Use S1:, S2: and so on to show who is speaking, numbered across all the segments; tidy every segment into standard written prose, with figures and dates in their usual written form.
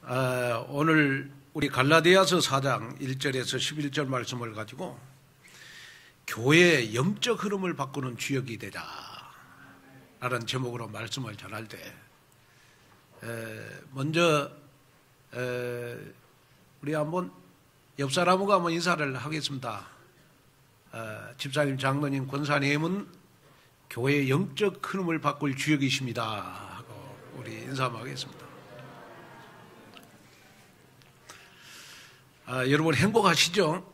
S1: 오늘 우리 갈라디아서 4장 1절에서 11절 말씀을 가지고 교회의 영적 흐름을 바꾸는 주역이 되자 라는 제목으로 말씀을 전할 때 먼저 우리 한번 옆 사람하고 한번 인사를 하겠습니다. 집사님, 장로님, 권사님은 교회의 영적 흐름을 바꿀 주역이십니다 하고 우리 인사 한번 하겠습니다. 여러분 행복하시죠?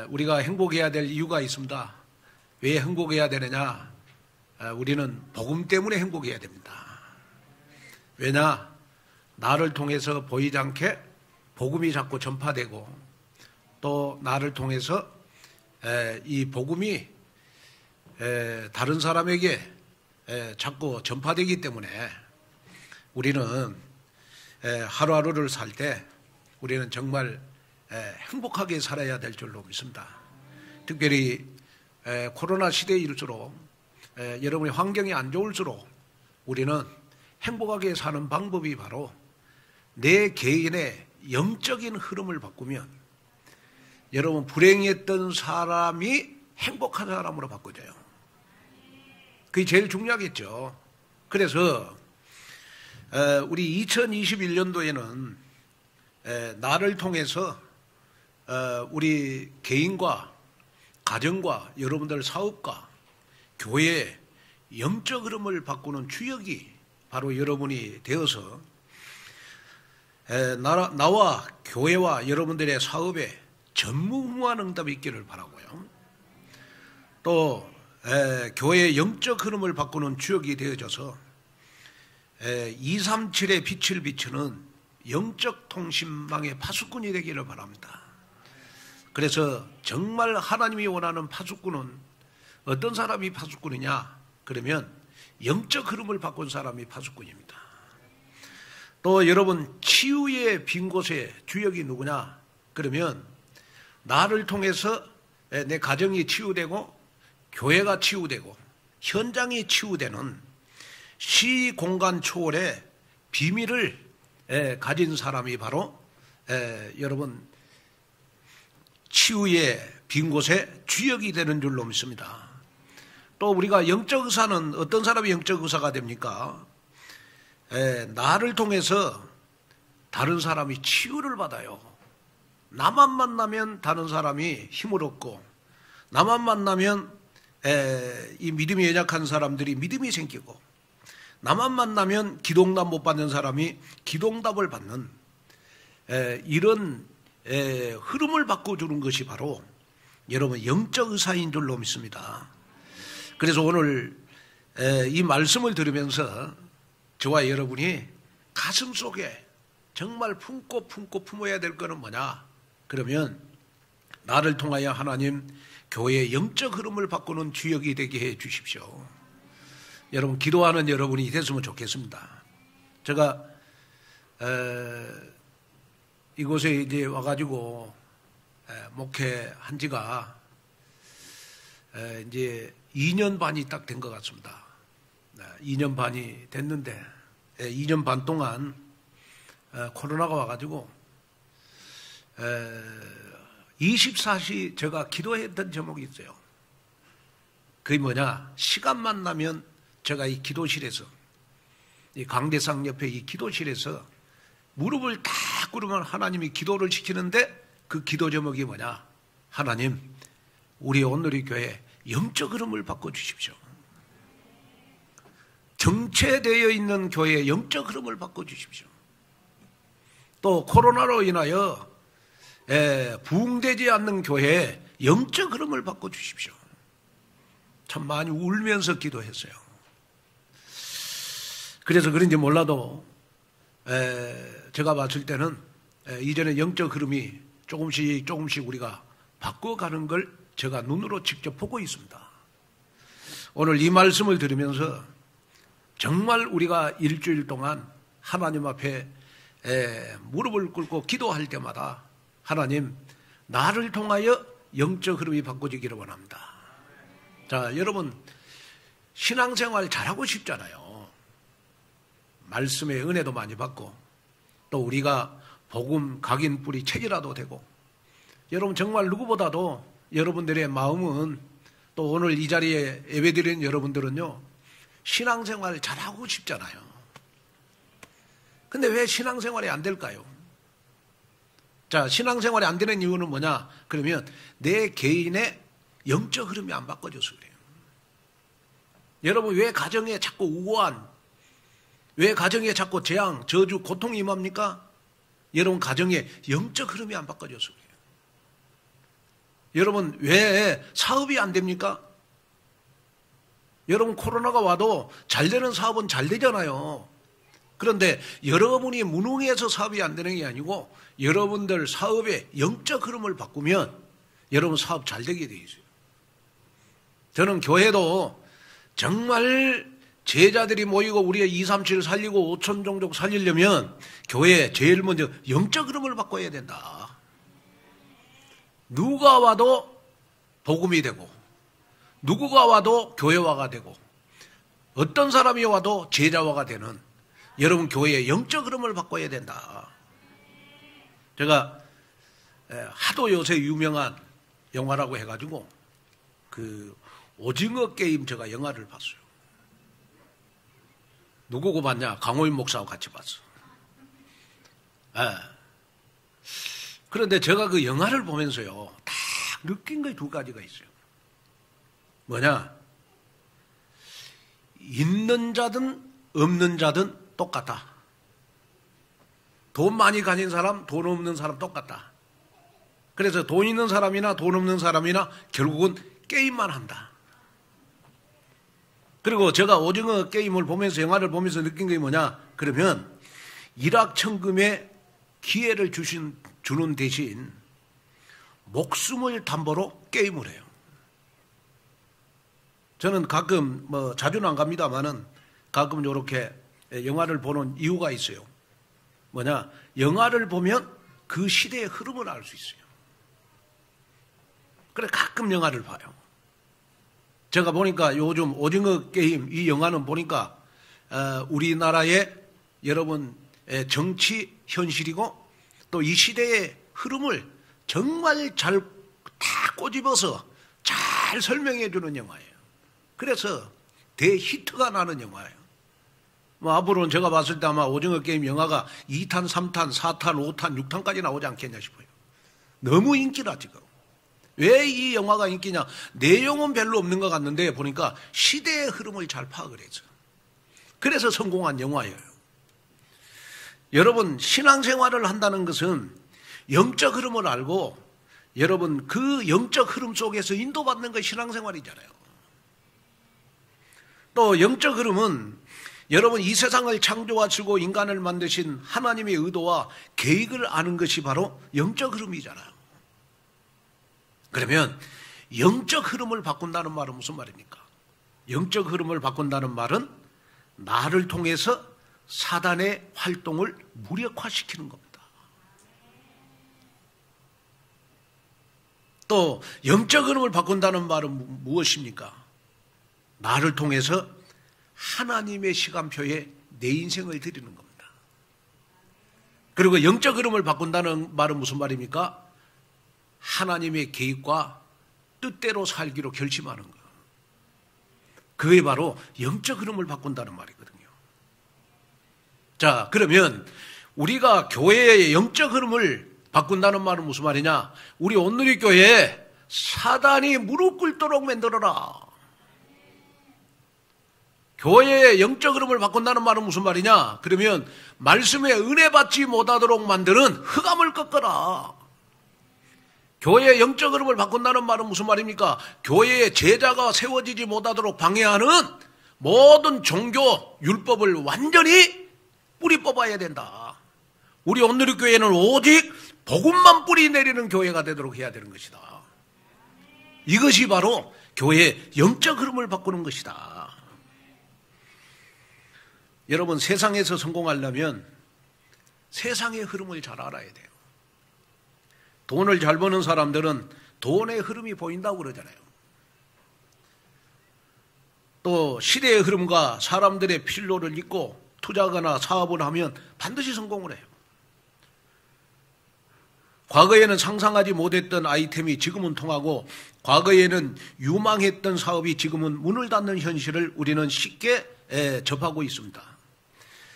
S1: 우리가 행복해야 될 이유가 있습니다. 왜 행복해야 되느냐? 우리는 복음 때문에 행복해야 됩니다. 왜냐? 나를 통해서 보이지 않게 복음이 자꾸 전파되고 또 나를 통해서 이 복음이 다른 사람에게 자꾸 전파되기 때문에 우리는 하루하루를 살 때 우리는 정말 행복하게 살아야 될 줄로 믿습니다. 특별히 코로나 시대일수록 여러분의 환경이 안 좋을수록 우리는 행복하게 사는 방법이 바로 내 개인의 영적인 흐름을 바꾸면 여러분 불행했던 사람이 행복한 사람으로 바꿔져요. 그게 제일 중요하겠죠. 그래서 우리 2021년도에는 나를 통해서 우리 개인과 가정과 여러분들 사업과 교회의 영적 흐름을 바꾸는 주역이 바로 여러분이 되어서 나와 교회와 여러분들의 사업에 전무후무한 응답이 있기를 바라고요. 또 교회의 영적 흐름을 바꾸는 주역이 되어져서 237의 빛을 비추는 영적 통신망의 파수꾼이 되기를 바랍니다. 그래서 정말 하나님이 원하는 파수꾼은 어떤 사람이 파수꾼이냐? 그러면 영적 흐름을 바꾼 사람이 파수꾼입니다. 또 여러분 치유의 빈 곳의 주역이 누구냐? 그러면 나를 통해서 내 가정이 치유되고 교회가 치유되고 현장이 치유되는 시공간 초월의 비밀을 가진 사람이 바로 여러분 치유의 빈 곳에 주역이 되는 줄로 믿습니다. 또 우리가 영적 의사는 어떤 사람이 영적 의사가 됩니까? 나를 통해서 다른 사람이 치유를 받아요. 나만 만나면 다른 사람이 힘을 얻고 나만 만나면 이 믿음이 연약한 사람들이 믿음이 생기고 나만 만나면 기도응답 못 받는 사람이 기도응답을 받는 이런 흐름을 바꿔주는 것이 바로 여러분 영적 의사인 줄로 믿습니다. 그래서 오늘 이 말씀을 들으면서 저와 여러분이 가슴 속에 정말 품고 품어야 될 것은 뭐냐? 그러면 나를 통하여 하나님 교회의 영적 흐름을 바꾸는 주역이 되게 해 주십시오. 여러분 기도하는 여러분이 됐으면 좋겠습니다. 제가 이곳에 이제 와가지고 목회한 지가 이제 2년 반이 딱 된 것 같습니다. 2년 반이 됐는데 2년 반 동안 코로나가 와가지고 24시 제가 기도했던 제목이 있어요. 그게 뭐냐? 시간만 나면 제가 이 기도실에서 이 강대상 옆에 이 기도실에서 무릎을 딱 꿇으면 하나님이 기도를 시키는데 그 기도 제목이 뭐냐? 하나님 우리 오늘의 교회 영적 흐름을 바꿔주십시오. 정체되어 있는 교회의 영적 흐름을 바꿔주십시오. 또 코로나로 인하여 부흥되지 않는 교회의 영적 흐름을 바꿔주십시오. 참 많이 울면서 기도했어요. 그래서 그런지 몰라도 제가 봤을 때는 이전에 영적 흐름이 조금씩 우리가 바꿔가는 걸 제가 눈으로 직접 보고 있습니다. 오늘 이 말씀을 들으면서 정말 우리가 일주일 동안 하나님 앞에 무릎을 꿇고 기도할 때마다 하나님 나를 통하여 영적 흐름이 바꿔지기를 원합니다. 자, 여러분 신앙생활 잘하고 싶잖아요. 말씀의 은혜도 많이 받고 또 우리가 복음 각인 뿌리 책이라도 되고, 여러분 정말 누구보다도 여러분들의 마음은, 또 오늘 이 자리에 예배드리는 여러분들은요, 신앙생활 잘하고 싶잖아요. 근데 왜 신앙생활이 안 될까요? 자, 신앙생활이 안 되는 이유는 뭐냐? 그러면 내 개인의 영적 흐름이 안 바꿔져서 그래요. 여러분 왜 가정에 자꾸 우환, 왜 가정에 자꾸 재앙, 저주, 고통이 임합니까? 여러분 가정에 영적 흐름이 안 바꿔져서 그래요. 여러분 왜 사업이 안 됩니까? 여러분 코로나가 와도 잘 되는 사업은 잘 되잖아요. 그런데 여러분이 무능해서 사업이 안 되는 게 아니고 여러분들 사업의 영적 흐름을 바꾸면 여러분 사업 잘 되게 돼 있어요. 저는 교회도 정말 제자들이 모이고 우리의 237 살리고 5천 종족 살리려면 교회에 제일 먼저 영적 흐름을 바꿔야 된다. 누가 와도 복음이 되고 누구가 와도 교회화가 되고 어떤 사람이 와도 제자화가 되는 여러분 교회의 영적 흐름을 바꿔야 된다. 제가 하도 요새 유명한 영화라고 해가지고 그 오징어 게임 제가 영화를 봤어요. 누구고 봤냐? 강호인 목사하고 같이 봤어. 그런데 제가 그 영화를 보면서요, 딱 느낀 게 두 가지가 있어요. 뭐냐? 있는 자든 없는 자든 똑같다. 돈 많이 가진 사람, 돈 없는 사람 똑같다. 그래서 돈 있는 사람이나 돈 없는 사람이나 결국은 게임만 한다. 그리고 제가 오징어 게임을 보면서 영화를 보면서 느낀 게 뭐냐? 그러면 일확천금의 기회를 주는 대신 목숨을 담보로 게임을 해요. 저는 가끔 자주는 안 갑니다만은 가끔 이렇게 영화를 보는 이유가 있어요. 뭐냐? 영화를 보면 그 시대의 흐름을 알 수 있어요. 그래 가끔 영화를 봐요. 제가 보니까 요즘 오징어 게임 이 영화는 보니까 우리나라의 여러분 정치 현실이고 또 이 시대의 흐름을 정말 잘 다 꼬집어서 잘 설명해 주는 영화예요. 그래서 대히트가 나는 영화예요. 앞으로는 제가 봤을 때 아마 오징어 게임 영화가 2탄, 3탄, 4탄, 5탄, 6탄까지 나오지 않겠냐 싶어요. 너무 인기라 지금. 왜 이 영화가 인기냐? 내용은 별로 없는 것 같는데 보니까 시대의 흐름을 잘 파악을 해서. 그래서 성공한 영화예요. 여러분 신앙생활을 한다는 것은 영적 흐름을 알고 여러분 그 영적 흐름 속에서 인도받는 것이 신앙생활이잖아요. 또 영적 흐름은 여러분 이 세상을 창조하시고 인간을 만드신 하나님의 의도와 계획을 아는 것이 바로 영적 흐름이잖아요. 그러면 영적 흐름을 바꾼다는 말은 무슨 말입니까? 영적 흐름을 바꾼다는 말은 나를 통해서 사단의 활동을 무력화시키는 겁니다. 또 영적 흐름을 바꾼다는 말은 무엇입니까? 나를 통해서 하나님의 시간표에 내 인생을 드리는 겁니다. 그리고 영적 흐름을 바꾼다는 말은 무슨 말입니까? 하나님의 계획과 뜻대로 살기로 결심하는 것. 그게 바로 영적 흐름을 바꾼다는 말이거든요. 자, 그러면 우리가 교회의 영적 흐름을 바꾼다는 말은 무슨 말이냐? 우리 온누리 교회에 사단이 무릎 꿇도록 만들어라. 교회의 영적 흐름을 바꾼다는 말은 무슨 말이냐? 그러면 말씀에 은혜 받지 못하도록 만드는 흑암을 꺾어라. 교회의 영적 흐름을 바꾼다는 말은 무슨 말입니까? 교회의 제자가 세워지지 못하도록 방해하는 모든 종교 율법을 완전히 뿌리 뽑아야 된다. 우리 온누리 교회는 오직 복음만 뿌리 내리는 교회가 되도록 해야 되는 것이다. 이것이 바로 교회의 영적 흐름을 바꾸는 것이다. 여러분 세상에서 성공하려면 세상의 흐름을 잘 알아야 돼요. 돈을 잘 버는 사람들은 돈의 흐름이 보인다고 그러잖아요. 또 시대의 흐름과 사람들의 필요를 잊고 투자하거나 사업을 하면 반드시 성공을 해요. 과거에는 상상하지 못했던 아이템이 지금은 통하고 과거에는 유망했던 사업이 지금은 문을 닫는 현실을 우리는 쉽게 접하고 있습니다.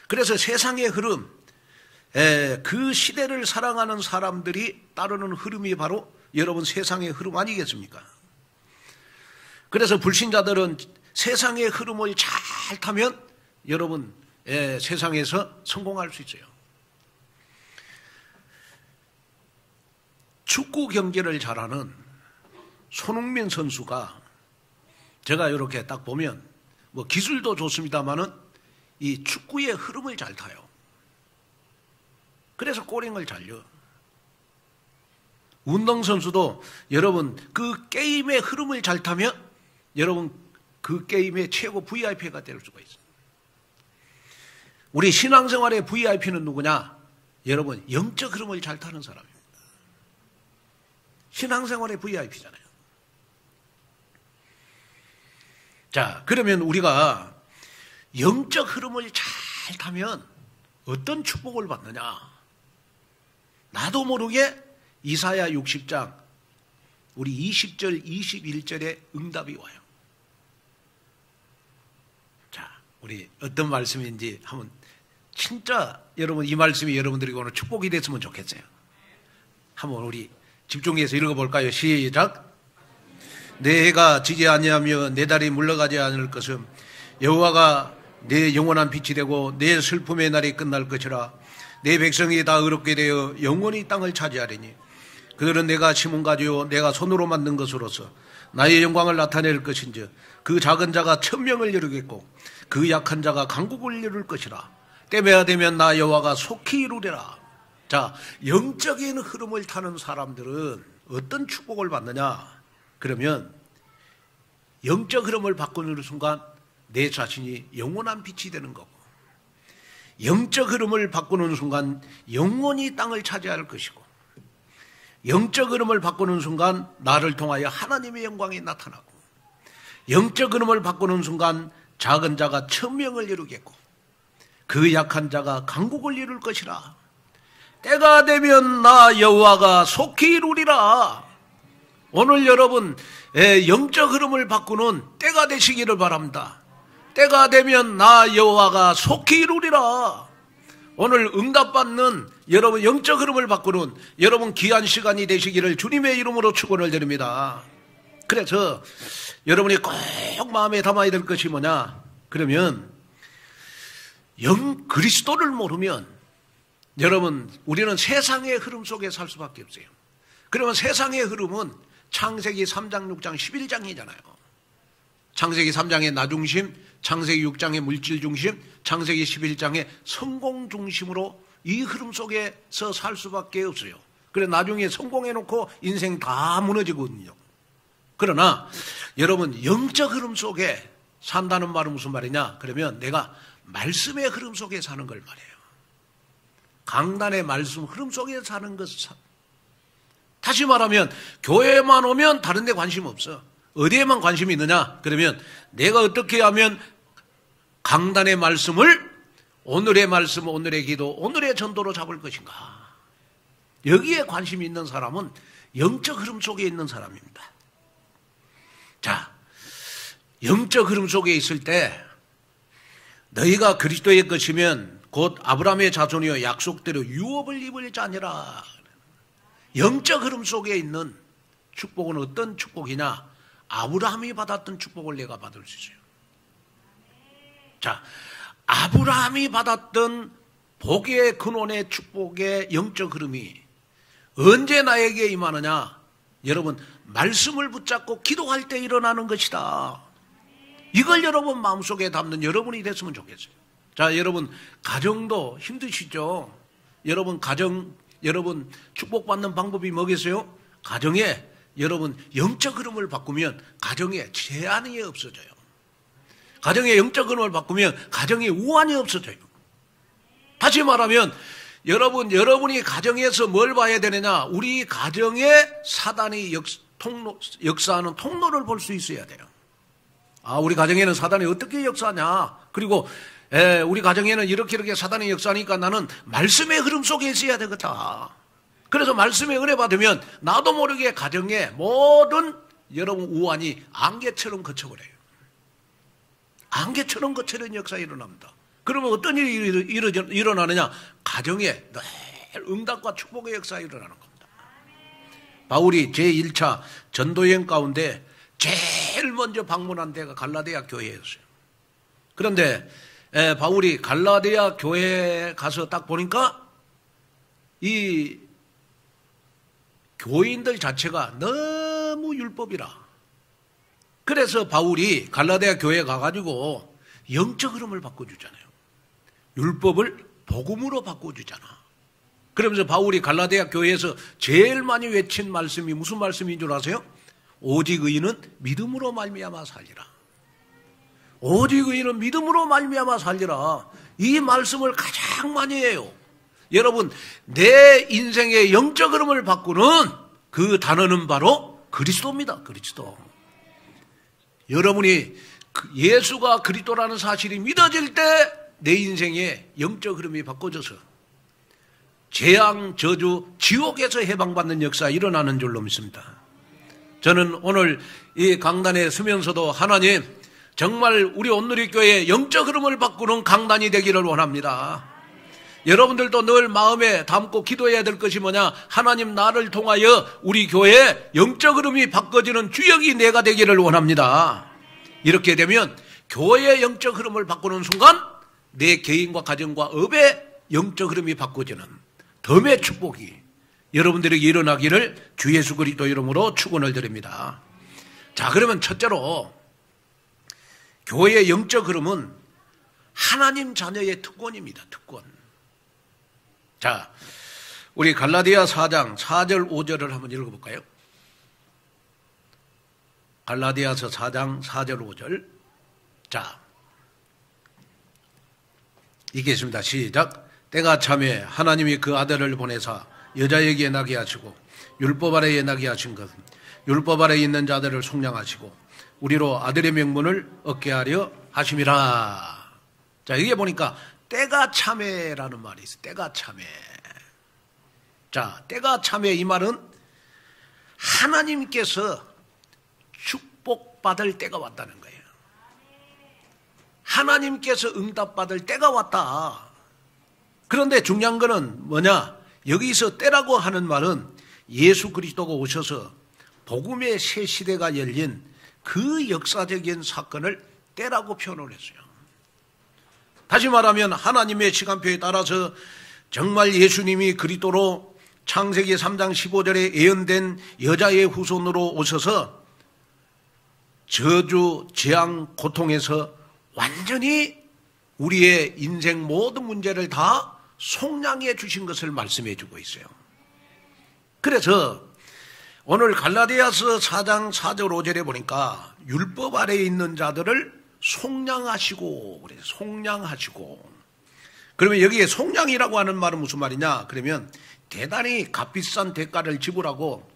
S1: 그래서 세상의 흐름, 그 시대를 사랑하는 사람들이 따르는 흐름이 바로 여러분 세상의 흐름 아니겠습니까? 그래서 불신자들은 세상의 흐름을 잘 타면 여러분 세상에서 성공할 수 있어요. 축구 경기를 잘하는 손흥민 선수가 제가 이렇게 딱 보면 뭐 기술도 좋습니다만은 이 축구의 흐름을 잘 타요. 그래서 골링을 잘 넣어. 운동선수도 여러분 그 게임의 흐름을 잘 타면 여러분 그 게임의 최고 VIP가 될 수가 있어요. 우리 신앙생활의 VIP는 누구냐? 여러분 영적 흐름을 잘 타는 사람입니다. 신앙생활의 VIP잖아요. 자, 그러면 우리가 영적 흐름을 잘 타면 어떤 축복을 받느냐? 나도 모르게 이사야 60장 우리 20절 21절에 응답이 와요. 자, 우리 어떤 말씀인지 한번 진짜 여러분 이 말씀이 여러분들에게 오늘 축복이 됐으면 좋겠어요. 한번 우리 집중해서 읽어볼까요? 시작. 내 해가 지지 아니하며 내 달이 물러가지 않을 것은 여호와가 내 영원한 빛이 되고 내 슬픔의 날이 끝날 것이라. 내 백성이 다 의롭게 되어 영원히 땅을 차지하리니 그들은 내가 심은 가지요 내가 손으로 만든 것으로서 나의 영광을 나타낼 것인즉 그 작은 자가 천명을 이루겠고 그 약한 자가 강국을 이룰 것이라. 때매야 되면 나 여호와가 속히 이루리라. 자, 영적인 흐름을 타는 사람들은 어떤 축복을 받느냐? 그러면 영적 흐름을 바꾸는 순간 내 자신이 영원한 빛이 되는 거고, 영적 흐름을 바꾸는 순간 영원히 땅을 차지할 것이고, 영적 흐름을 바꾸는 순간 나를 통하여 하나님의 영광이 나타나고, 영적 흐름을 바꾸는 순간 작은 자가 천명을 이루겠고 그 약한 자가 강국을 이룰 것이라. 때가 되면 나 여호와가 속히 이루리라. 오늘 여러분 영적 흐름을 바꾸는 때가 되시기를 바랍니다. 때가 되면 나 여호와가 속히 이루리라. 오늘 응답받는 여러분 영적 흐름을 바꾸는 여러분 귀한 시간이 되시기를 주님의 이름으로 축원을 드립니다. 그래서 여러분이 꼭 마음에 담아야 될 것이 뭐냐? 그러면 그리스도를 모르면 여러분 우리는 세상의 흐름 속에 살 수밖에 없어요. 그러면 세상의 흐름은 창세기 3장 6장 11장이잖아요. 창세기 3장의 나 중심, 창세기 6장의 물질 중심, 창세기 11장의 성공 중심으로 이 흐름 속에서 살 수밖에 없어요. 그래 나중에 성공해놓고 인생 다 무너지거든요. 그러나 여러분 영적 흐름 속에 산다는 말은 무슨 말이냐? 그러면 내가 말씀의 흐름 속에 사는 걸 말해요. 강단의 말씀 흐름 속에 사는 것. 다시 말하면 교회만 오면 다른 데 관심 없어. 어디에만 관심이 있느냐? 그러면 내가 어떻게 하면 강단의 말씀을 오늘의 말씀, 오늘의 기도, 오늘의 전도로 잡을 것인가? 여기에 관심이 있는 사람은 영적 흐름 속에 있는 사람입니다. 자, 영적 흐름 속에 있을 때 너희가 그리스도의 것이면 곧 아브라함의 자손이여 약속대로 유업을 입을 자니라. 영적 흐름 속에 있는 축복은 어떤 축복이냐? 아브라함이 받았던 축복을 내가 받을 수 있어요. 자, 아브라함이 받았던 복의 근원의 축복의 영적 흐름이 언제 나에게 임하느냐? 여러분, 말씀을 붙잡고 기도할 때 일어나는 것이다. 이걸 여러분 마음속에 담는 여러분이 됐으면 좋겠어요. 자, 여러분 가정도 힘드시죠? 여러분 가정, 여러분 축복받는 방법이 뭐겠어요? 가정에 여러분 영적 흐름을 바꾸면 가정에 제한이 없어져요. 가정의 영적 흐름을 바꾸면 가정에 우환이 없어져요. 다시 말하면 여러분이 가정에서 뭘 봐야 되느냐? 우리 가정에 사단이 역사하는 통로를 볼 수 있어야 돼요. 아, 우리 가정에는 사단이 어떻게 역사하냐? 그리고 우리 가정에는 이렇게 사단이 역사하니까 나는 말씀의 흐름 속에 있어야 되겠다. 그래서 말씀에 은혜 받으면 나도 모르게 가정에 모든 여러분 우환이 안개처럼 거쳐버려요. 안개처럼 거쳐는 역사가 일어납니다. 그러면 어떤 일이 일어나느냐? 가정에 늘 응답과 축복의 역사가 일어나는 겁니다. 바울이 제1차 전도여행 가운데 제일 먼저 방문한 데가 갈라디아 교회였어요. 그런데 바울이 갈라디아 교회에 가서 딱 보니까 이 교인들 자체가 너무 율법이라. 그래서 바울이 갈라디아 교회에 가가지고 영적 흐름을 바꿔주잖아요. 율법을 복음으로 바꿔주잖아. 그러면서 바울이 갈라디아 교회에서 제일 많이 외친 말씀이 무슨 말씀인 줄 아세요? 오직 의인은 믿음으로 말미암아 살리라. 오직 의인은 믿음으로 말미암아 살리라. 이 말씀을 가장 많이 해요. 여러분, 내 인생의 영적 흐름을 바꾸는 그 단어는 바로 그리스도입니다. 그리스도. 여러분이 예수가 그리스도라는 사실이 믿어질 때 내 인생의 영적 흐름이 바꿔져서 재앙, 저주, 지옥에서 해방받는 역사가 일어나는 줄로 믿습니다. 저는 오늘 이 강단에 서면서도 하나님 정말 우리 온누리교회의 영적 흐름을 바꾸는 강단이 되기를 원합니다. 여러분들도 늘 마음에 담고 기도해야 될 것이 뭐냐? 하나님 나를 통하여 우리 교회의 영적 흐름이 바꿔지는 주역이 내가 되기를 원합니다. 이렇게 되면 교회의 영적 흐름을 바꾸는 순간 내 개인과 가정과 업의 영적 흐름이 바꿔지는 덤의 축복이 여러분들에게 일어나기를 주 예수 그리스도 이름으로 축원을 드립니다. 자, 그러면 첫째로 교회의 영적 흐름은 하나님 자녀의 특권입니다. 특권. 자, 우리 갈라디아 4장 4절 5절을 한번 읽어볼까요? 갈라디아서 4장 4절 5절. 자, 읽겠습니다. 시작. 때가 참에 하나님이 그 아들을 보내사 여자에게 나게 하시고 율법 아래에 나게 하신 것 율법 아래에 있는 자들을 속량하시고 우리로 아들의 명분을 얻게 하려 하심이라. 자, 여기 보니까 때가 참에라는 말이 있어요. 때가 참에. 자, 때가 참에 이 말은 하나님께서 축복받을 때가 왔다는 거예요. 하나님께서 응답받을 때가 왔다. 그런데 중요한 거는 뭐냐? 여기서 때라고 하는 말은 예수 그리스도가 오셔서 복음의 새 시대가 열린 그 역사적인 사건을 때라고 표현을 했어요. 다시 말하면 하나님의 시간표에 따라서 정말 예수님이 그리스도로 창세기 3장 15절에 예언된 여자의 후손으로 오셔서 저주, 재앙, 고통에서 완전히 우리의 인생 모든 문제를 다 속량해 주신 것을 말씀해 주고 있어요. 그래서 오늘 갈라디아서 4장 4절 5절에 보니까 율법 아래에 있는 자들을 속량하시고, 그래요. 속량하시고. 그러면 여기에 속량이라고 하는 말은 무슨 말이냐? 그러면 대단히 값비싼 대가를 지불하고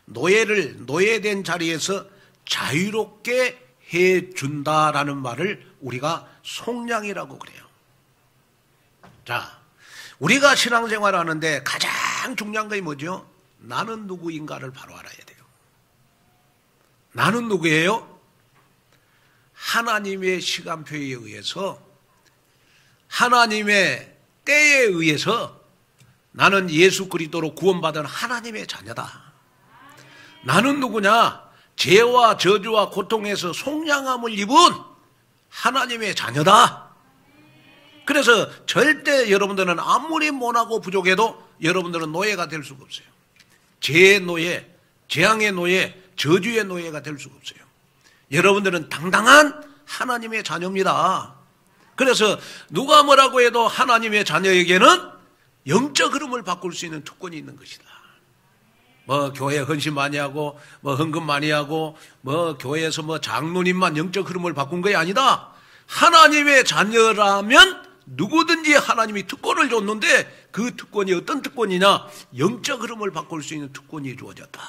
S1: 노예된 자리에서 자유롭게 해준다라는 말을 우리가 속량이라고 그래요. 자, 우리가 신앙생활 하는데 가장 중요한 것이 뭐죠? 나는 누구인가를 바로 알아야 돼요. 나는 누구예요? 하나님의 시간표에 의해서, 하나님의 때에 의해서 나는 예수 그리스도로 구원받은 하나님의 자녀다. 나는 누구냐? 죄와 저주와 고통에서 속량함을 입은 하나님의 자녀다. 그래서 절대 여러분들은 아무리 못하고 부족해도 여러분들은 노예가 될 수가 없어요. 죄의 노예, 재앙의 노예, 저주의 노예가 될 수가 없어요. 여러분들은 당당한 하나님의 자녀입니다. 그래서 누가 뭐라고 해도 하나님의 자녀에게는 영적 흐름을 바꿀 수 있는 특권이 있는 것이다. 뭐 교회 헌신 많이 하고 뭐 헌금 많이 하고 뭐 교회에서 뭐 장로님만 영적 흐름을 바꾼 것이 아니다. 하나님의 자녀라면 누구든지 하나님이 특권을 줬는데 그 특권이 어떤 특권이냐? 영적 흐름을 바꿀 수 있는 특권이 주어졌다.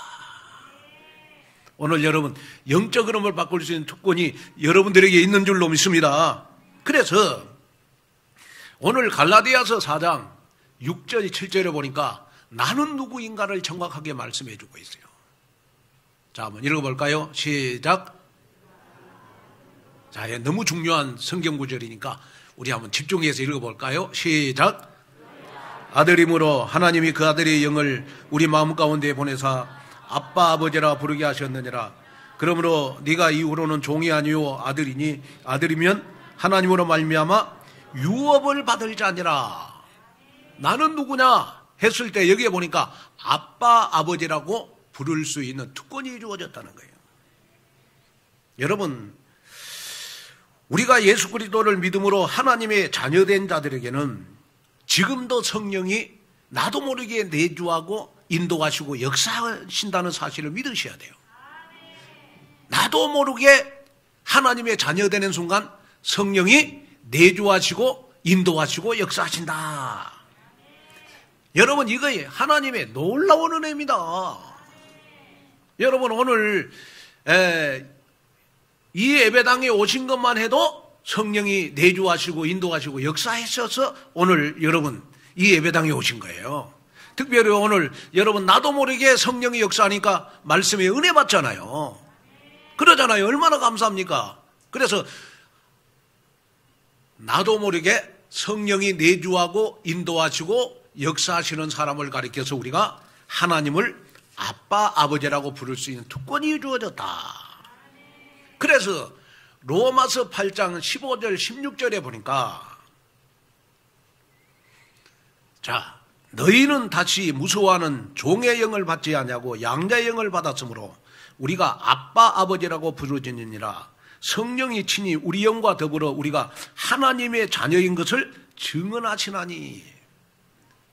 S1: 오늘 여러분 영적 흐름을 바꿀 수 있는 특권이 여러분들에게 있는 줄로 믿습니다. 그래서 오늘 갈라디아서 4장 6절 7절에 보니까 나는 누구인가를 정확하게 말씀해 주고 있어요. 자, 한번 읽어볼까요? 시작. 자, 너무 중요한 성경 구절이니까 우리 한번 집중해서 읽어볼까요? 시작. 아들이므로 하나님이 그 아들의 영을 우리 마음 가운데 보내사 아빠 아버지라 부르게 하셨느니라. 그러므로 네가 이후로는 종이 아니요 아들이니 아들이면 하나님으로 말미암아 유업을 받을 자니라. 나는 누구냐 했을 때 여기에 보니까 아빠 아버지라고 부를 수 있는 특권이 주어졌다는 거예요. 여러분, 우리가 예수 그리스도를 믿음으로 하나님의 자녀된 자들에게는 지금도 성령이 나도 모르게 내주하고 인도하시고 역사하신다는 사실을 믿으셔야 돼요. 나도 모르게 하나님의 자녀되는 순간 성령이 내주하시고 인도하시고 역사하신다. 여러분, 이거에 하나님의 놀라운 은혜입니다. 여러분, 오늘 이 예배당에 오신 것만 해도 성령이 내주하시고 인도하시고 역사하셔서 오늘 여러분 이 예배당에 오신 거예요. 특별히 오늘 여러분 나도 모르게 성령이 역사하니까 말씀에 은혜 받잖아요. 그러잖아요. 얼마나 감사합니까? 그래서 나도 모르게 성령이 내주하고 인도하시고 역사하시는 사람을 가리켜서 우리가 하나님을 아빠 아버지라고 부를 수 있는 특권이 주어졌다. 그래서 로마서 8장 15절 16절에 보니까 자, 너희는 다시 무서워하는 종의 영을 받지 아니하고 양자의 영을 받았으므로 우리가 아빠 아버지라고 부르짖느니라. 성령이 친히 우리 영과 더불어 우리가 하나님의 자녀인 것을 증언하시나니.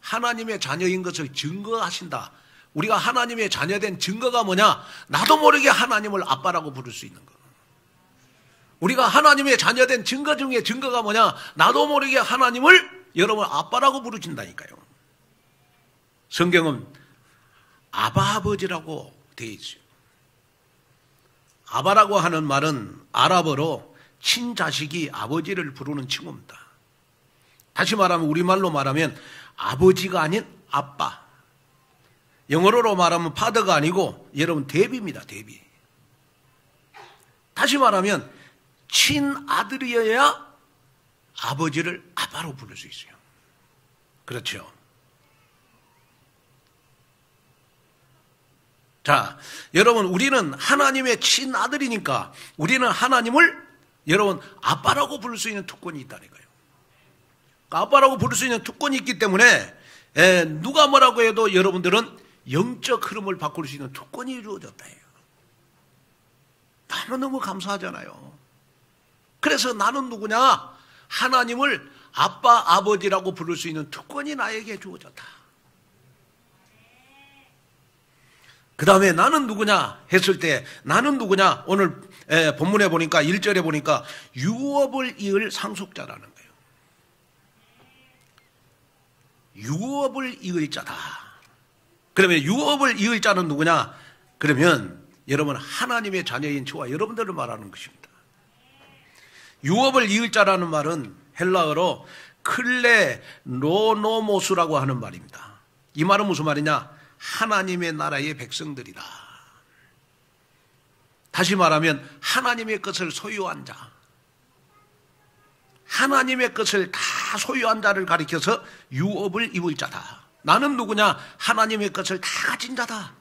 S1: 하나님의 자녀인 것을 증거하신다. 우리가 하나님의 자녀된 증거가 뭐냐? 나도 모르게 하나님을 아빠라고 부를 수 있는 것. 우리가 하나님의 자녀된 증거 중에 증거가 뭐냐? 나도 모르게 하나님을 여러분 아빠라고 부르신다니까요. 성경은 아바 아버지라고 되어 있어요. 아바라고 하는 말은 아랍어로 친자식이 아버지를 부르는 칭호입니다. 다시 말하면 우리말로 말하면 아버지가 아닌 아빠. 영어로 말하면 파더가 아니고 여러분 대비입니다. 대비. 다시 말하면 친아들이어야 아버지를 아빠로 부를 수 있어요. 그렇죠. 자, 여러분 우리는 하나님의 친아들이니까 우리는 하나님을 여러분 아빠라고 부를 수 있는 특권이 있다니까요. 아빠라고 부를 수 있는 특권이 있기 때문에 누가 뭐라고 해도 여러분들은 영적 흐름을 바꿀 수 있는 특권이 주어졌다 해요. 너무 감사하잖아요. 그래서 나는 누구냐? 하나님을 아빠 아버지라고 부를 수 있는 특권이 나에게 주어졌다. 그 다음에 나는 누구냐 했을 때 나는 누구냐? 오늘 본문에 보니까 1절에 보니까 유업을 이을 상속자라는 거예요. 유업을 이을 자다. 그러면 유업을 이을 자는 누구냐? 그러면 여러분 하나님의 자녀인 저와 여러분들을 말하는 것입니다. 유업을 이을 자라는 말은 헬라어로 클레로노모스라고 하는 말입니다. 이 말은 무슨 말이냐? 하나님의 나라의 백성들이다. 다시 말하면 하나님의 것을 소유한 자, 하나님의 것을 다 소유한 자를 가리켜서 유업을 입을 자다. 나는 누구냐? 하나님의 것을 다 가진 자다.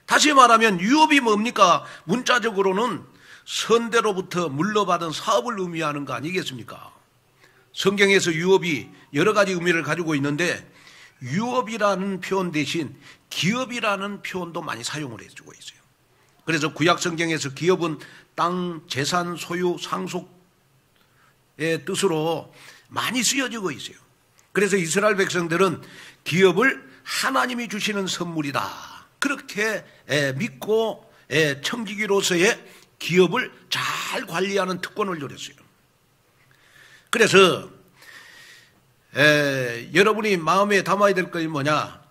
S1: 다시 말하면 유업이 뭡니까? 문자적으로는 선대로부터 물러받은 사업을 의미하는 거 아니겠습니까? 성경에서 유업이 여러 가지 의미를 가지고 있는데 유업이라는 표현 대신 기업이라는 표현도 많이 사용을 해주고 있어요. 그래서 구약 성경에서 기업은 땅, 재산, 소유, 상속의 뜻으로 많이 쓰여지고 있어요. 그래서 이스라엘 백성들은 기업을 하나님이 주시는 선물이다. 그렇게 믿고 청지기로서의 기업을 잘 관리하는 특권을 누렸어요. 그래서 여러분이 마음에 담아야 될 것이 뭐냐?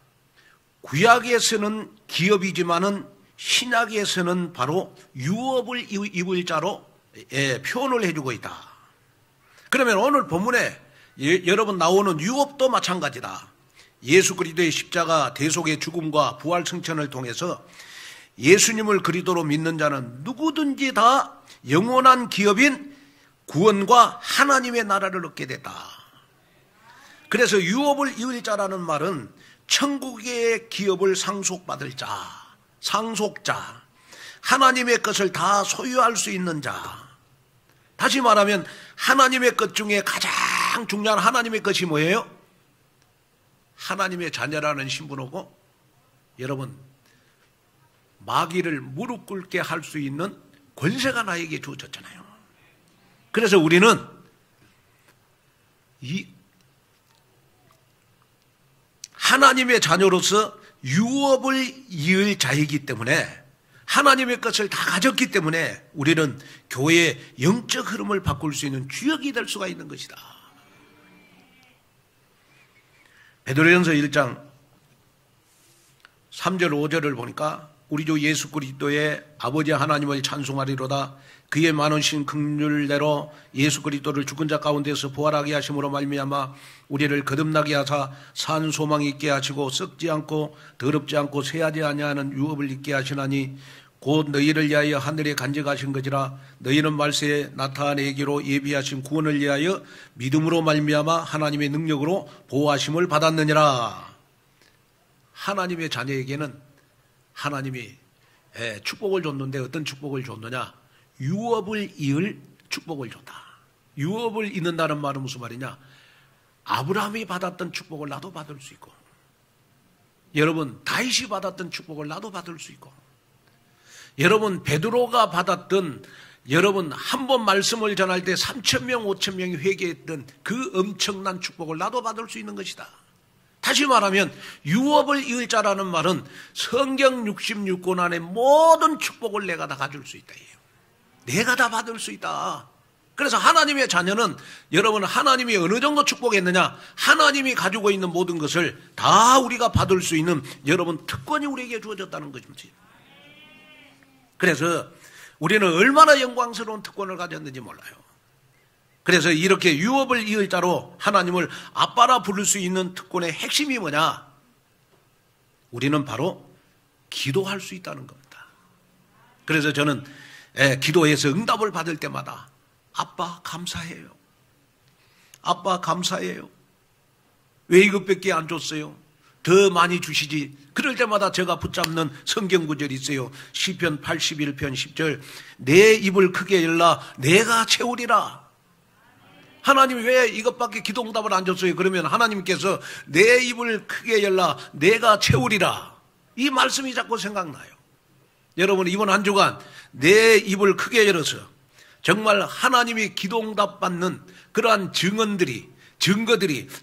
S1: 구약에서는 기업이지만은 신약에서는 바로 유업을 입을 자로 표현을 해주고 있다. 그러면 오늘 본문에 여러분 나오는 유업도 마찬가지다. 예수 그리스도의 십자가 대속의 죽음과 부활 승천을 통해서 예수님을 그리스도로 믿는 자는 누구든지 다 영원한 기업인 구원과 하나님의 나라를 얻게 됐다. 그래서 유업을 이을 자라는 말은 천국의 기업을 상속받을 자, 상속자, 하나님의 것을 다 소유할 수 있는 자. 다시 말하면 하나님의 것 중에 가장 중요한 하나님의 것이 뭐예요? 하나님의 자녀라는 신분이고, 여러분, 마귀를 무릎 꿇게 할 수 있는 권세가 나에게 주어졌잖아요. 그래서 우리는 이 하나님의 자녀로서 유업을 이을 자이기 때문에, 하나님의 것을 다 가졌기 때문에 우리는 교회의 영적 흐름을 바꿀 수 있는 주역이 될 수가 있는 것이다. 베드로전서 1장 3절 5절을 보니까 우리 주 예수 그리스도의 아버지 하나님을 찬송하리로다. 그의 많으신 긍휼대로 예수 그리스도를 죽은 자 가운데서 부활하게 하심으로 말미암아 우리를 거듭나게 하사 산 소망이 있게 하시고 썩지 않고 더럽지 않고 쇠하지 아니하는 유업을 있게 하시나니 곧 너희를 위하여 하늘에 간직하신 것이라. 너희는 말세에 나타내기로 예비하신 구원을 위하여 믿음으로 말미암아 하나님의 능력으로 보호하심을 받았느니라. 하나님의 자녀에게는 하나님이 축복을 줬는데 어떤 축복을 줬느냐? 유업을 이을 축복을 줬다. 유업을 잇는다는 말은 무슨 말이냐? 아브라함이 받았던 축복을 나도 받을 수 있고, 여러분 다윗이 받았던 축복을 나도 받을 수 있고, 여러분 베드로가 받았던, 여러분 한 번 말씀을 전할 때 3,000명 5,000명이 회개했던 그 엄청난 축복을 나도 받을 수 있는 것이다. 다시 말하면 유업을 이을 자라는 말은 성경 66권 안에 모든 축복을 내가 다 가질 수 있다. 내가 다 받을 수 있다. 그래서 하나님의 자녀는, 여러분 하나님이 어느 정도 축복했느냐? 하나님이 가지고 있는 모든 것을 다 우리가 받을 수 있는, 여러분 특권이 우리에게 주어졌다는 것입니다. 그래서 우리는 얼마나 영광스러운 특권을 가졌는지 몰라요. 그래서 이렇게 유업을 이을 자로 하나님을 아빠라 부를 수 있는 특권의 핵심이 뭐냐? 우리는 바로 기도할 수 있다는 겁니다. 그래서 저는 기도해서 응답을 받을 때마다 아빠 감사해요. 아빠 감사해요. 왜 이것밖에 안 줬어요? 더 많이 주시지. 그럴 때마다 제가 붙잡는 성경 구절이 있어요. 시편 81편 10절. 내 입을 크게 열라 내가 채우리라. 하나님이 왜 이것밖에 기도 응답을 안 줬어요? 그러면 하나님께서 내 입을 크게 열라 내가 채우리라. 이 말씀이 자꾸 생각나요. 여러분 이번 한 주간 내 입을 크게 열어서 정말 하나님이 기도 응답 받는 그러한 증거들이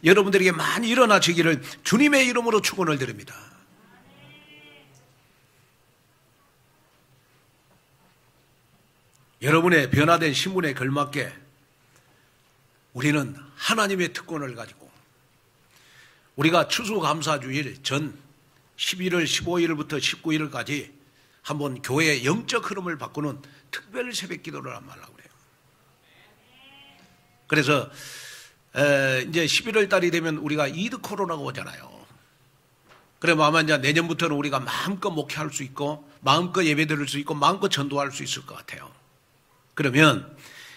S1: 여러분들에게 많이 일어나시기를 주님의 이름으로 축원을 드립니다. 여러분의 변화된 신분에 걸맞게 우리는 하나님의 특권을 가지고, 우리가 추수감사주일 전 11월 15일부터 19일까지 한번 교회의 영적 흐름을 바꾸는 특별 새벽 기도를 한번 하려고 그래요. 그래서 이제 11월 달이 되면 우리가 이드 코로나가 오잖아요. 그러면 아마 이제 내년부터는 우리가 마음껏 목회할 수 있고, 마음껏 예배 드릴 수 있고, 마음껏 전도할 수 있을 것 같아요. 그러면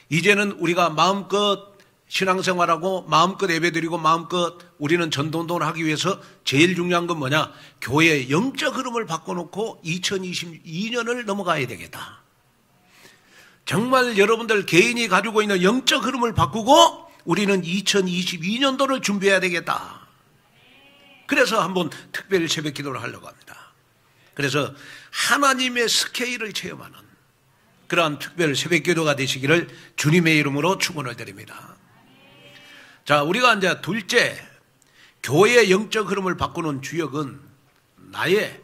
S1: 이제는 우리가 마음껏 신앙생활하고 마음껏 예배드리고 마음껏 우리는 전도운동을 하기 위해서 제일 중요한 건 뭐냐? 교회의 영적 흐름을 바꿔놓고 2022년을 넘어가야 되겠다. 정말 여러분들 개인이 가지고 있는 영적 흐름을 바꾸고 우리는 2022년도를 준비해야 되겠다. 그래서 한번 특별 새벽 기도를 하려고 합니다. 그래서 하나님의 스케일을 체험하는 그러한 특별 새벽 기도가 되시기를 주님의 이름으로 축원을 드립니다. 자, 우리가 이제 둘째, 교회의 영적 흐름을 바꾸는 주역은 나의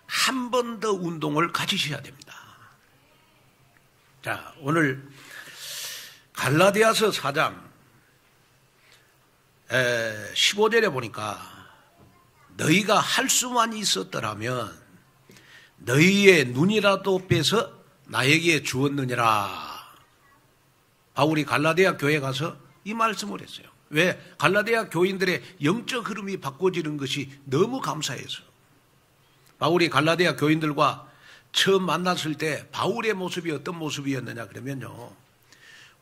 S1: 한 번 더 운동을 가지셔야 됩니다. 자, 오늘 갈라디아서 4장 15절에 보니까 너희가 할 수만 있었더라면 너희의 눈이라도 빼서 나에게 주었느니라. 바울이 갈라디아 교회에 가서 이 말씀을 했어요. 왜? 갈라디아 교인들의 영적 흐름이 바꿔지는 것이 너무 감사해서. 바울이 갈라디아 교인들과 처음 만났을 때 바울의 모습이 어떤 모습이었느냐 그러면요,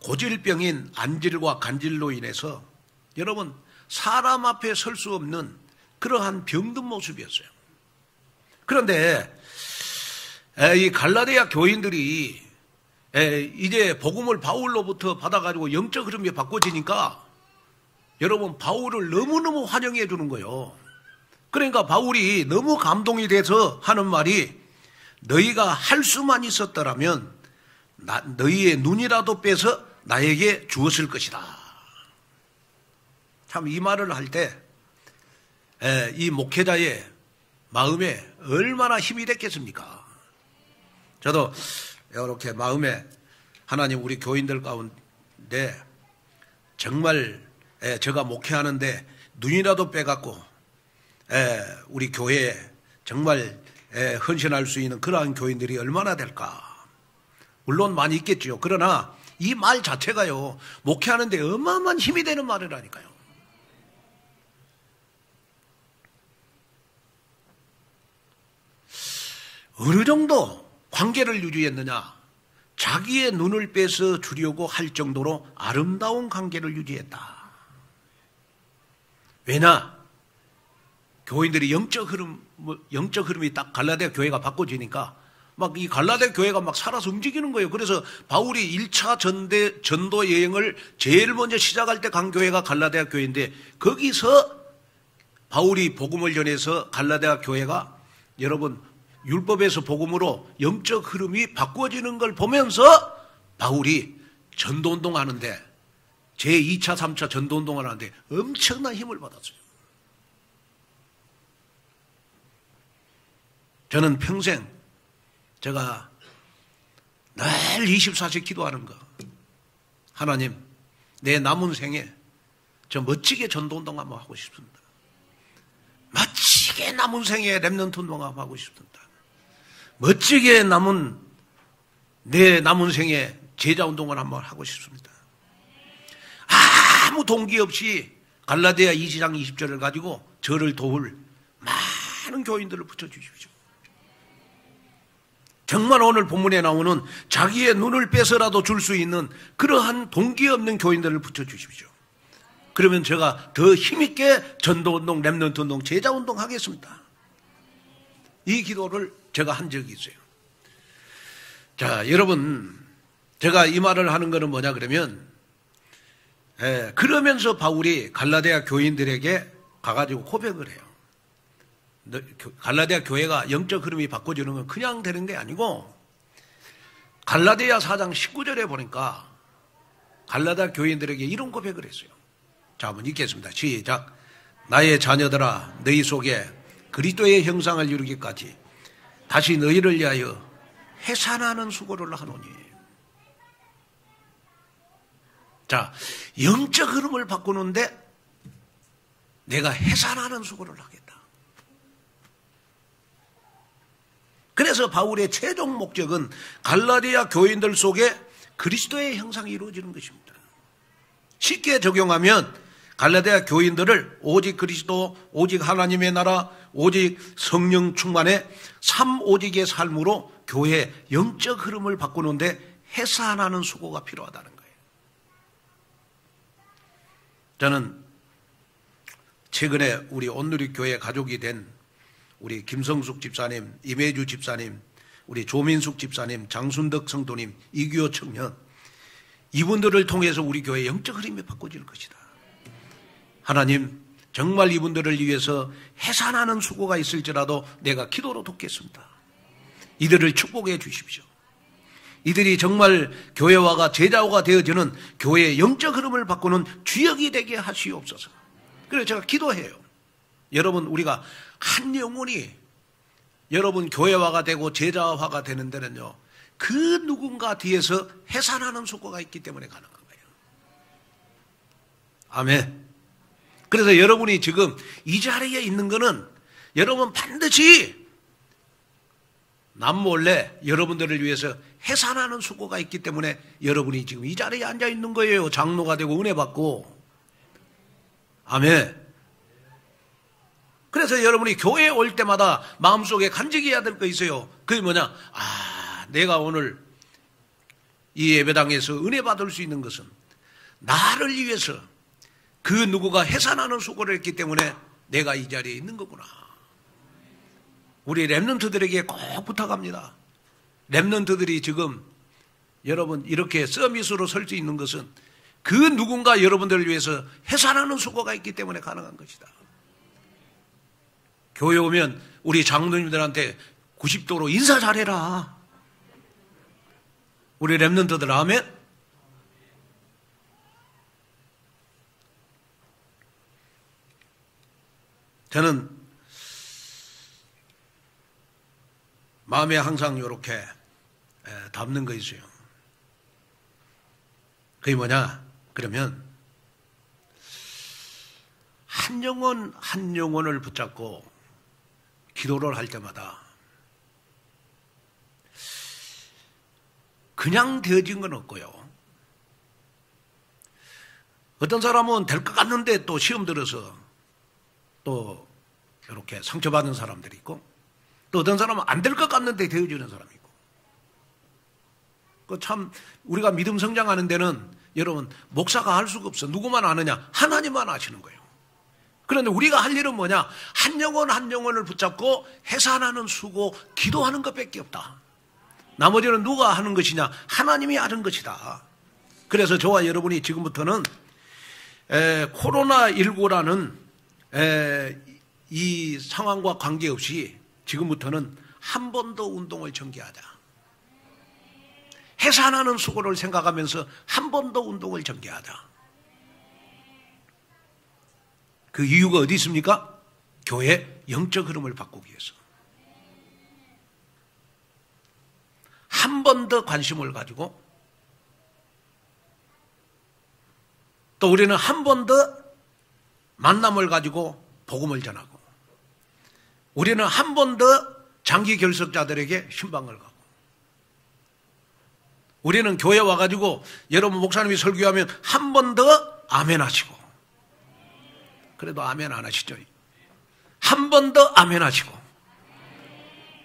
S1: 고질병인 안질과 간질로 인해서 여러분 사람 앞에 설 수 없는 그러한 병든 모습이었어요. 그런데 이 갈라디아 교인들이 이제 복음을 바울로부터 받아가지고 영적 흐름이 바꿔지니까 여러분 바울을 너무너무 환영해 주는 거예요. 그러니까 바울이 너무 감동이 돼서 하는 말이, 너희가 할 수만 있었더라면 너희의 눈이라도 빼서 나에게 주었을 것이다. 참 이 말을 할 때 이 목회자의 마음에 얼마나 힘이 됐겠습니까? 저도 이렇게 마음에 하나님 우리 교인들 가운데 정말 제가 목회하는데 눈이라도 빼갖고 우리 교회에 정말 헌신할 수 있는 그러한 교인들이 얼마나 될까. 물론 많이 있겠죠. 그러나 이 말 자체가요, 목회하는데 어마어마한 힘이 되는 말이라니까요. 어느 정도 관계를 유지했느냐? 자기의 눈을 빼서 주려고 할 정도로 아름다운 관계를 유지했다. 왜냐? 교인들이 영적 흐름이 딱 갈라디아 교회가 바꿔지니까 막 이 갈라디아 교회가 막 살아서 움직이는 거예요. 그래서 바울이 1차 전도 여행을 제일 먼저 시작할 때 간 교회가 갈라디아 교회인데, 거기서 바울이 복음을 전해서 갈라디아 교회가 여러분 율법에서 복음으로 영적 흐름이 바꿔지는 걸 보면서 바울이 전도운동 하는데, 제2차, 3차 전도운동을 하는데 엄청난 힘을 받았어요. 저는 평생 제가 늘 24시 기도하는 거, 하나님 내 남은 생에 저 멋지게 전도운동 한번 하고 싶습니다. 멋지게 남은 생에 렘넌트 운동 한번 하고 싶습니다. 멋지게 내 남은 생에 제자운동을 한번 하고 싶습니다. 아무 동기 없이 갈라디아 2장 20절을 가지고 저를 도울 많은 교인들을 붙여주십시오. 정말 오늘 본문에 나오는 자기의 눈을 빼서라도 줄 수 있는 그러한 동기 없는 교인들을 붙여주십시오. 그러면 제가 더 힘있게 전도운동, 렘넌트운동, 제자운동 하겠습니다. 이 기도를 제가 한 적이 있어요. 자, 여러분, 제가 이 말을 하는 것은 뭐냐 그러면, 그러면서 바울이 갈라디아 교인들에게 가가지고 고백을 해요. 갈라디아 교회가 영적 흐름이 바꿔지는 건 그냥 되는 게 아니고, 갈라디아 4장 19절에 보니까 갈라디아 교인들에게 이런 고백을 했어요. 자, 한번 읽겠습니다. 시작. 나의 자녀들아, 너희 속에 그리스도의 형상을 이루기까지 다시 너희를 위하여 해산하는 수고를 하노니. 자, 영적 흐름을 바꾸는데 내가 해산하는 수고를 하겠다. 그래서 바울의 최종 목적은 갈라디아 교인들 속에 그리스도의 형상이 이루어지는 것입니다. 쉽게 적용하면 갈라디아 교인들을 오직 그리스도, 오직 하나님의 나라, 오직 성령 충만의 3오직의 삶으로 교회의 영적 흐름을 바꾸는데 해산하는 수고가 필요하다는 거예요. 저는 최근에 우리 온누리교회 가족이 된 우리 김성숙 집사님, 임혜주 집사님, 우리 조민숙 집사님, 장순덕 성도님, 이규호 청년, 이분들을 통해서 우리 교회의 영적 흐름이 바꿔질 것이다. 하나님, 정말 이분들을 위해서 해산하는 수고가 있을지라도 내가 기도로 돕겠습니다. 이들을 축복해 주십시오. 이들이 정말 교회화가 제자화가 되어지는 교회의 영적 흐름을 바꾸는 주역이 되게 하시옵소서. 그래서 제가 기도해요. 여러분, 우리가 한 영혼이 여러분 교회화가 되고 제자화가 되는 데는요, 그 누군가 뒤에서 해산하는 수고가 있기 때문에 가능한 거예요. 아멘. 그래서 여러분이 지금 이 자리에 있는 거는 여러분 반드시 남몰래 여러분들을 위해서 해산하는 수고가 있기 때문에 여러분이 지금 이 자리에 앉아 있는 거예요. 장로가 되고 은혜 받고. 아멘. 그래서 여러분이 교회에 올 때마다 마음속에 간직해야 될 거 있어요. 그게 뭐냐? 내가 오늘 이 예배당에서 은혜 받을 수 있는 것은 나를 위해서 그 누구가 해산하는 수고를 했기 때문에 내가 이 자리에 있는 거구나. 우리 렘넌트들에게 꼭 부탁합니다. 렘넌트들이 지금 여러분 이렇게 서밋으로 설 수 있는 것은 그 누군가 여러분들을 위해서 해산하는 수고가 있기 때문에 가능한 것이다. 교회 오면 우리 장로님들한테 90도로 인사 잘해라. 우리 렘넌트들 아멘. 저는 마음에 항상 이렇게 담는 거 있어요. 그게 뭐냐? 그러면 한 영혼 한 영혼을 붙잡고 기도를 할 때마다 그냥 되어진 건 없고요. 어떤 사람은 될 것 같는데 또 시험 들어서 또 이렇게 상처받은 사람들이 있고, 또 어떤 사람은 안 될 것 같는데 되어지는 사람이 있고. 그 참 우리가 믿음 성장하는 데는 여러분 목사가 할 수가 없어. 누구만 아느냐? 하나님만 아시는 거예요. 그런데 우리가 할 일은 뭐냐? 한 영혼 한 영혼을 붙잡고 해산하는 수고, 기도하는 것밖에 없다. 나머지는 누가 하는 것이냐? 하나님이 하는 것이다. 그래서 저와 여러분이 지금부터는 코로나19라는 이 상황과 관계없이 지금부터는 한 번 더 운동을 전개하자. 해산하는 수고를 생각하면서 한 번 더 운동을 전개하자. 그 이유가 어디 있습니까? 교회 영적 흐름을 바꾸기 위해서. 한 번 더 관심을 가지고, 또 우리는 한 번 더 만남을 가지고 복음을 전하고, 우리는 한 번 더 장기 결석자들에게 신방을 가고, 우리는 교회 와가지고 여러분 목사님이 설교하면 한 번 더 아멘 하시고, 그래도 아멘 안 하시죠? 한 번 더 아멘 하시고,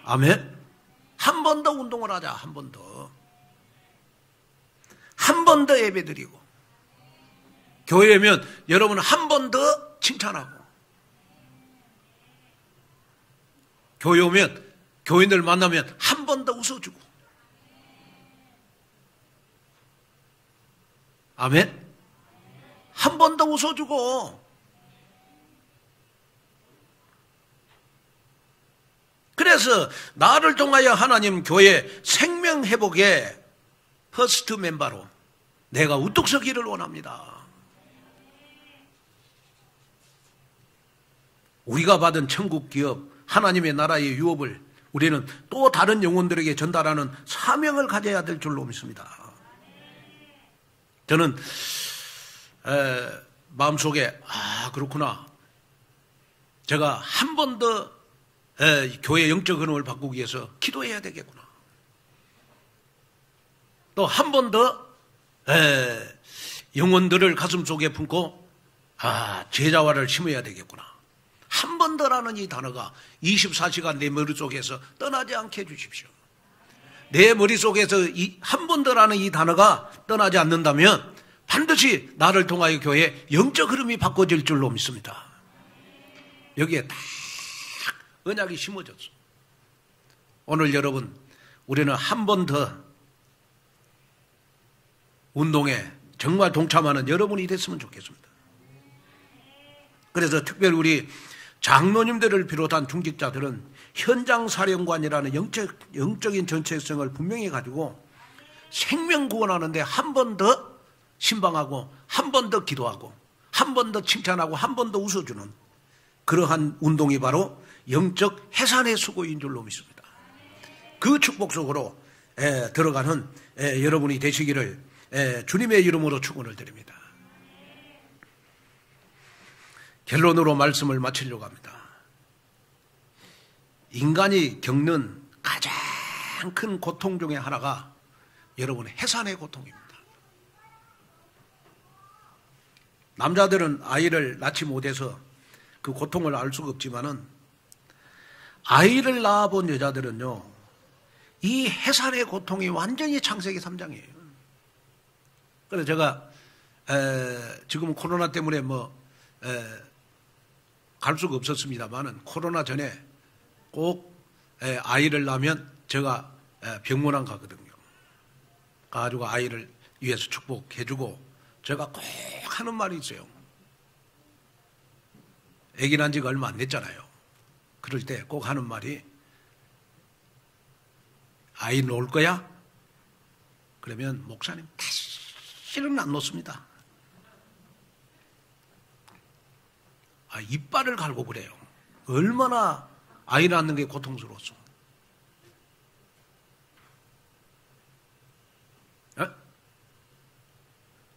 S1: 아멘? 한 번 더 운동을 하자. 한 번 더. 한 번 더 예배 드리고, 교회에 오면 여러분 한 번 더 칭찬하고, 교회 오면 교인들 만나면 한 번 더 웃어주고, 아멘? 한 번 더 웃어주고. 그래서 나를 통하여 하나님 교회 생명회복의 퍼스트 멤버로 내가 우뚝 서기를 원합니다. 우리가 받은 천국 기업, 하나님의 나라의 유업을 우리는 또 다른 영혼들에게 전달하는 사명을 가져야 될 줄로 믿습니다. 저는 마음속에 그렇구나. 제가 한 번 더 교회 영적 흐름을 바꾸기 위해서 기도해야 되겠구나. 또 한 번 더 영혼들을 가슴속에 품고 제자화를 심어야 되겠구나. 한 번 더라는 이 단어가 24시간 내 머릿속에서 떠나지 않게 해주십시오. 내 머릿속에서 한 번 더라는 이 단어가 떠나지 않는다면 반드시 나를 통하여 교회의 영적 흐름이 바꿔질 줄로 믿습니다. 여기에 딱 언약이 심어졌어. 오늘 여러분, 우리는 한 번 더 운동에 정말 동참하는 여러분이 됐으면 좋겠습니다. 그래서 특별히 우리 장로님들을 비롯한 중직자들은 현장 사령관이라는 영적인 정체성을 분명히 가지고 생명 구원하는데 한 번 더 신방하고, 한 번 더 기도하고, 한 번 더 칭찬하고, 한 번 더 웃어주는 그러한 운동이 바로 영적 해산의 수고인 줄로 믿습니다. 그 축복 속으로 들어가는 여러분이 되시기를 주님의 이름으로 축원을 드립니다. 결론으로 말씀을 마치려고 합니다. 인간이 겪는 가장 큰 고통 중에 하나가 여러분의 해산의 고통입니다. 남자들은 아이를 낳지 못해서 그 고통을 알 수가 없지만은 아이를 낳아본 여자들은요, 이 해산의 고통이 완전히 창세기 3장이에요. 그래서 제가 지금 코로나 때문에 갈 수가 없었습니다만은 코로나 전에 꼭 아이를 낳으면 제가 병문안 가거든요. 가지고 아이를 위해서 축복해주고 제가 꼭 하는 말이 있어요. 아기 난 지가 얼마 안 됐잖아요. 그럴 때 꼭 하는 말이, 아이 놓을 거야? 그러면 목사님, 다시는 안 놓습니다. 이빨을 갈고 그래요. 얼마나 아이 낳는 게 고통스러웠어.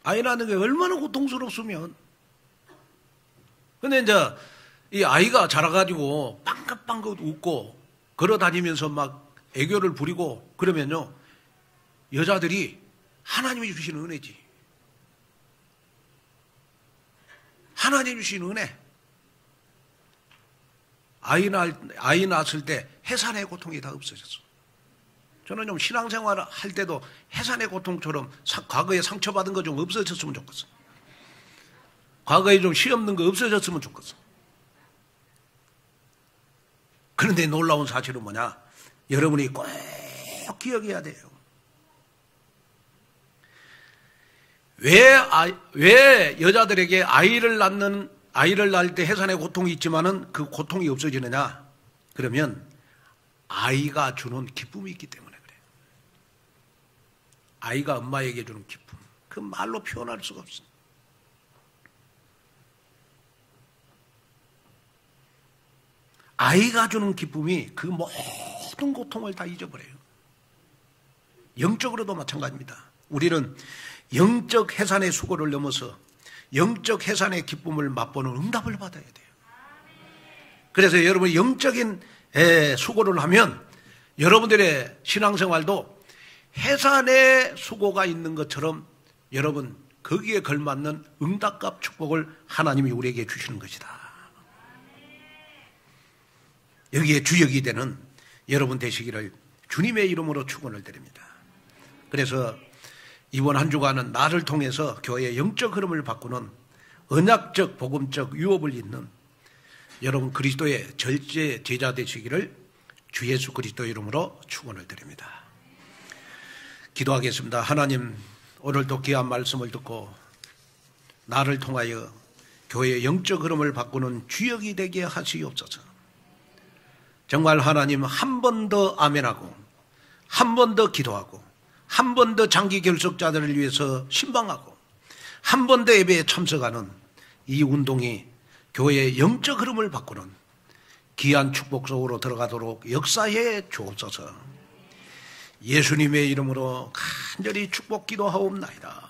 S1: 아이 낳는 게 얼마나 고통스럽으면. 근데 이제 이 아이가 자라가지고 빵긋빵긋 웃고 걸어다니면서 막 애교를 부리고 그러면요, 여자들이 하나님이 주시는 은혜지. 하나님이 주시는 은혜. 아이 낳았을 때 해산의 고통이 다 없어졌어. 저는 좀 신앙생활 할 때도 해산의 고통처럼 과거에 상처받은 거 좀 없어졌으면 좋겠어. 과거에 좀 시 없는 거 없어졌으면 좋겠어. 그런데 놀라운 사실은 뭐냐? 여러분이 꼭 기억해야 돼요. 왜 여자들에게 아이를 낳을 때 해산의 고통이 있지만은 그 고통이 없어지느냐? 그러면 아이가 주는 기쁨이 있기 때문에 그래요. 아이가 엄마에게 주는 기쁨. 그 말로 표현할 수가 없어요. 아이가 주는 기쁨이 그 모든 고통을 다 잊어버려요. 영적으로도 마찬가지입니다. 우리는 영적 해산의 수고를 넘어서 영적 해산의 기쁨을 맛보는 응답을 받아야 돼요. 그래서 여러분이 영적인 수고를 하면 여러분들의 신앙생활도 해산의 수고가 있는 것처럼 여러분 거기에 걸맞는 응답과 축복을 하나님이 우리에게 주시는 것이다. 여기에 주역이 되는 여러분 되시기를 주님의 이름으로 축원을 드립니다. 그래서 이번 한 주간은 나를 통해서 교회의 영적 흐름을 바꾸는 언약적 복음적 유업을 잇는 여러분 그리스도의 절제 제자 되시기를 주 예수 그리스도 이름으로 축원을 드립니다. 기도하겠습니다. 하나님, 오늘도 귀한 말씀을 듣고 나를 통하여 교회의 영적 흐름을 바꾸는 주역이 되게 하시옵소서. 정말 하나님, 한 번 더 아멘하고 한 번 더 기도하고 한 번 더 장기 결석자들을 위해서 신방하고 한 번 더 예배에 참석하는 이 운동이 교회의 영적 흐름을 바꾸는 귀한 축복 속으로 들어가도록 역사해 주옵소서. 예수님의 이름으로 간절히 축복 기도하옵나이다.